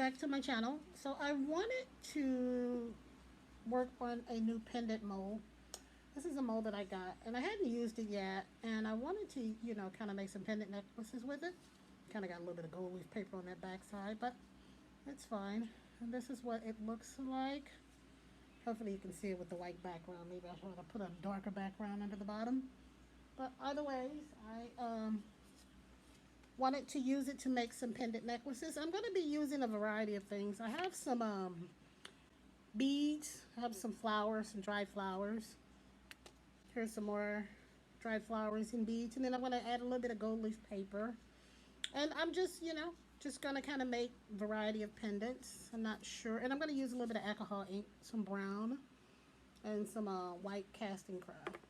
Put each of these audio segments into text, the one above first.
back to my channel. So I wanted to work on a new pendant mold. This is a mold that I got and I hadn't used it yet, and I wanted to, kind of make some pendant necklaces with it. Kind of got a little bit of gold leaf paper on that back side, but it's fine. And this is what it looks like. Hopefully you can see it with the white background. Maybe I should have put a darker background under the bottom. But either ways, I wanted to use it to make some pendant necklaces. I'm going to be using a variety of things. I have some beads. I have some flowers, some dried flowers. Here's some more dried flowers and beads. And then I'm going to add a little bit of gold leaf paper. And I'm just, just going to kind of make a variety of pendants. I'm not sure. And I'm going to use a little bit of alcohol ink, some brown, and some white casting craft.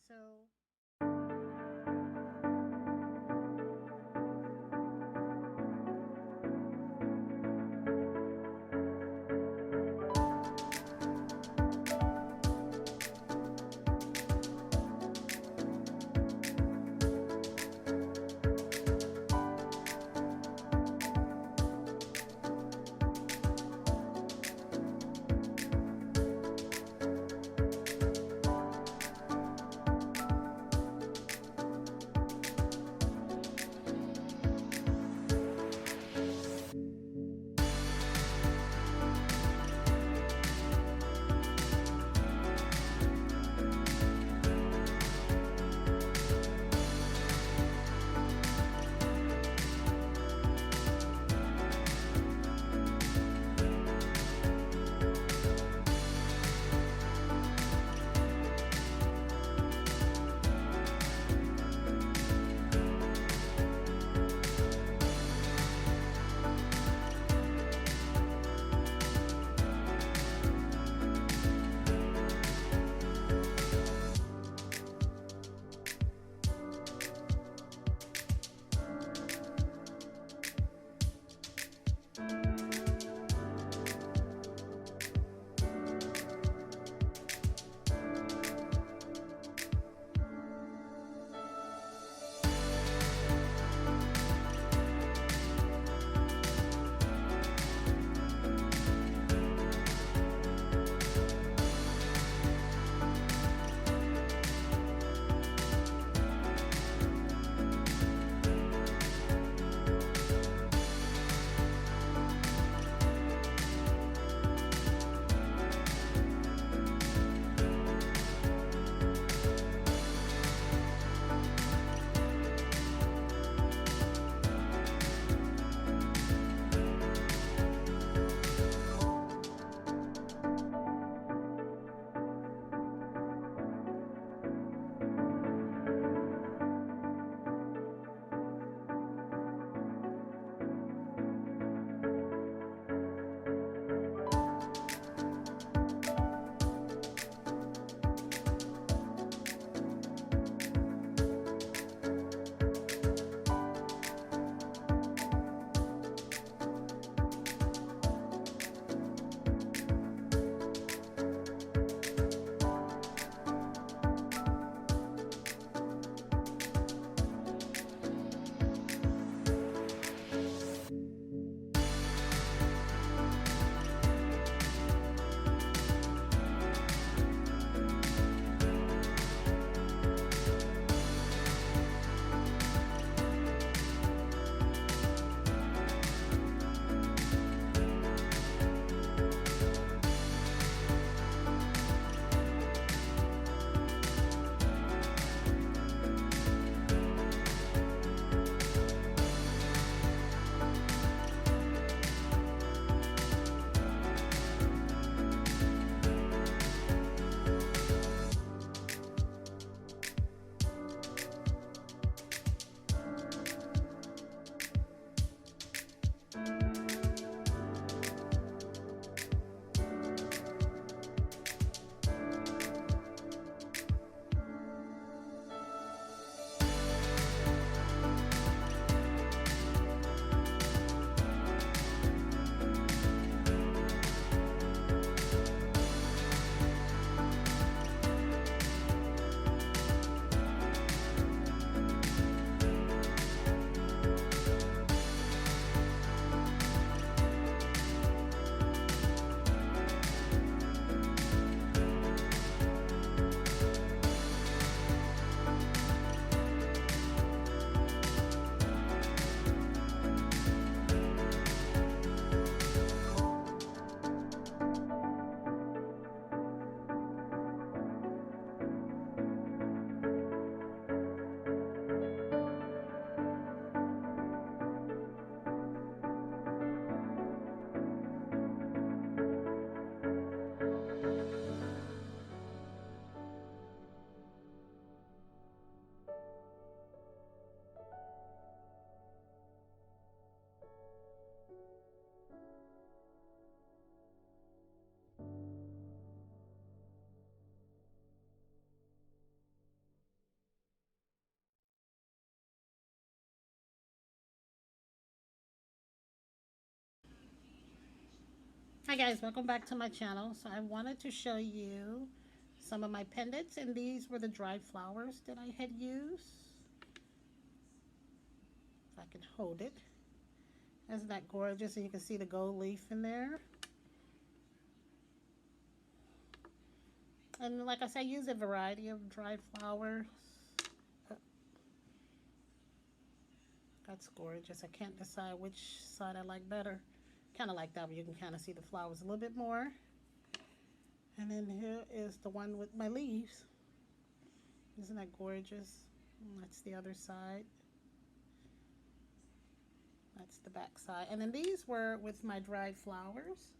So... Hi guys, welcome back to my channel. So I wanted to show you some of my pendants, and these were the dried flowers that I had used. If I can hold it. Isn't that gorgeous? And you can see the gold leaf in there. And like I said, I use a variety of dried flowers. That's gorgeous. I can't decide which side I like better. Kind of like that, but you can kind of see the flowers a little bit more. And then here is the one with my leaves. Isn't that gorgeous? And that's the other side. That's the back side. And then these were with my dried flowers.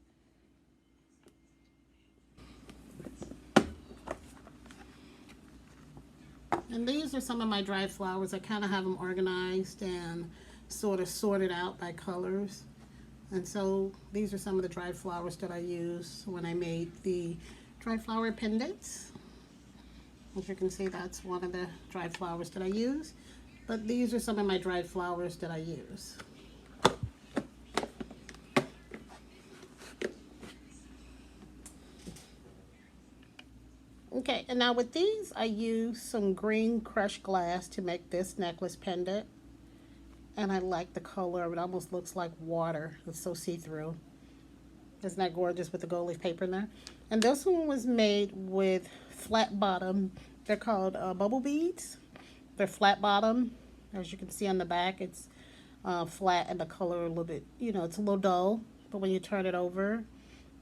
And these are some of my dried flowers. I kind of have them organized and sort of sorted out by colors. And so these are some of the dried flowers that I used when I made the dried flower pendants. As you can see, that's one of the dried flowers that I use. But these are some of my dried flowers that I use. Okay, and now with these, I used some green crushed glass to make this necklace pendant. And I like the color of it. It almost looks like water. It's so see-through. Isn't that gorgeous with the gold leaf paper in there? And this one was made with flat bottom. They're called bubble beads. They're flat bottom. As you can see on the back, it's flat, and the color a little bit, it's a little dull. But when you turn it over,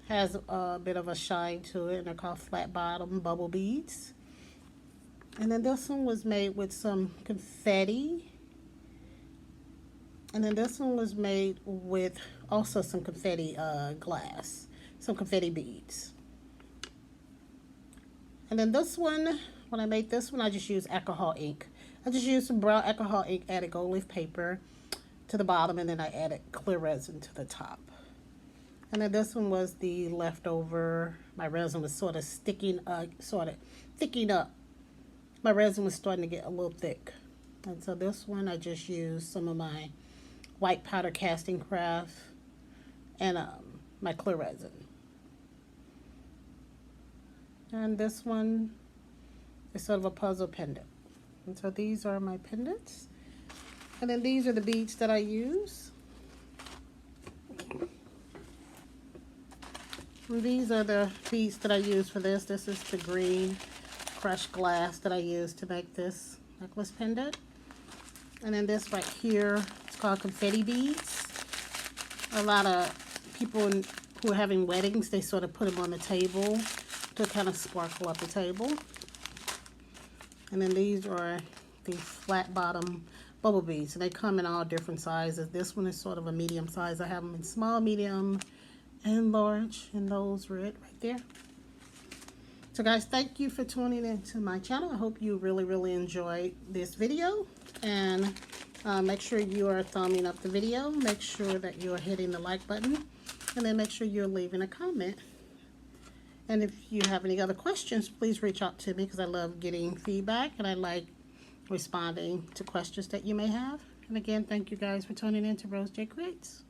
has a bit of a shine to it, and they're called flat bottom bubble beads. And then this one was made with some confetti, and then this one was made with also some confetti glass, some confetti beads. And then this one, when I made this one, I just used alcohol ink. I just used some brown alcohol ink, added gold leaf paper to the bottom, and then I added clear resin to the top. And then this one was the leftover. My resin was sort of thickening up. My resin was starting to get a little thick. And so this one, I just used some of my white powder casting craft and my clear resin. And this one is sort of a puzzle pendant. And so these are my pendants. And then these are the beads that I use. And these are the beads that I use for this. This is the green crushed glass that I used to make this necklace pendant. And then this right here, it's called confetti beads. A lot of people who are having weddings, they sort of put them on the table to kind of sparkle up the table. And then these are the flat bottom bubble beads. And they come in all different sizes. This one is sort of a medium size. I have them in small, medium, and large, and those red right there. So guys, thank you for tuning into my channel. I hope you really enjoyed this video, and make sure you are thumbing up the video. Make sure that you're hitting the like button, and then make sure you're leaving a comment. And if you have any other questions, please reach out to me, because I love getting feedback and I like responding to questions that you may have. And again, thank you guys for tuning in to RoseJayCreates.